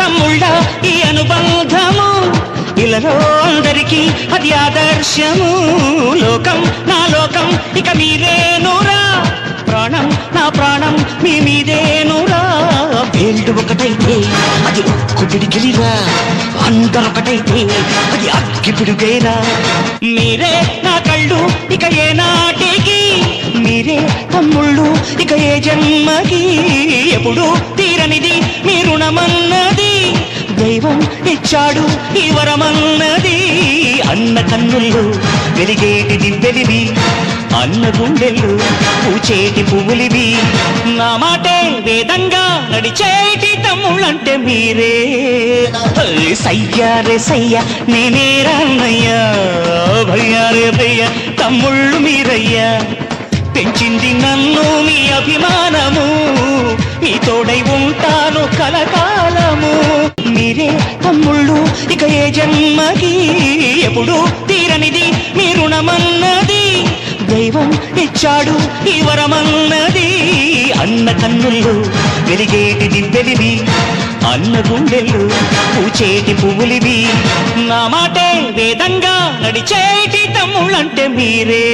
తమ్ముళ్ళ ఈ అనుబంధము ఇలలో అందరికీ అది ఆదర్శము. లోకం నా లోకం ఇక మీరేనురా, ప్రాణం నా ప్రాణం మీ మీదేనురా. వేళ్ళు ఒకటైతే అది ఒక్కు పిడికిలిరా, అందరొకటైతే అది అగ్గి పిడుగేరా. మీరే నా కళ్ళు ఇక ఏ నాటికి, మీరే తమ్ముళ్ళు ఇక ఏ జన్మకి. ఎప్పుడు తీరనిది మీ రుణమన్నది, దైవం ఇచ్చాడు ఈ వరమన్నది. అన్న కన్నుల్లో వెలిగేటి దివ్వెలివి, అన్న గుండెళ్ళు పూచేటి పువ్వులివి. నా మాటే వేదంగా నడిచేటి తమ్ముళ్ళంటే మీరే. సయ్యారే సయ్య నేనే రాన్నయ్యా, భయ్యారే భయ్య తమ్ముళ్ళు మీరయ్యా. పెంచింది నన్ను మీ అభిమానము, మీ తోడై ఉంటాను కలకాలము. మీరే తమ్ముళ్ళు ఇక ఏ జన్మకి, ఎప్పుడు తీరనిది మీ రుణమన్నది, దైవం ఇచ్చాడు ఈ వరమన్నది. అన్న కన్నుల్లో వెలిగేటి దివ్వెలివి, అన్న గుండెళ్ళు పూచేటి పువ్వులివి. నా మాటే వేదంగా నడిచేటి తమ్ముళ్ళంటే మీరే.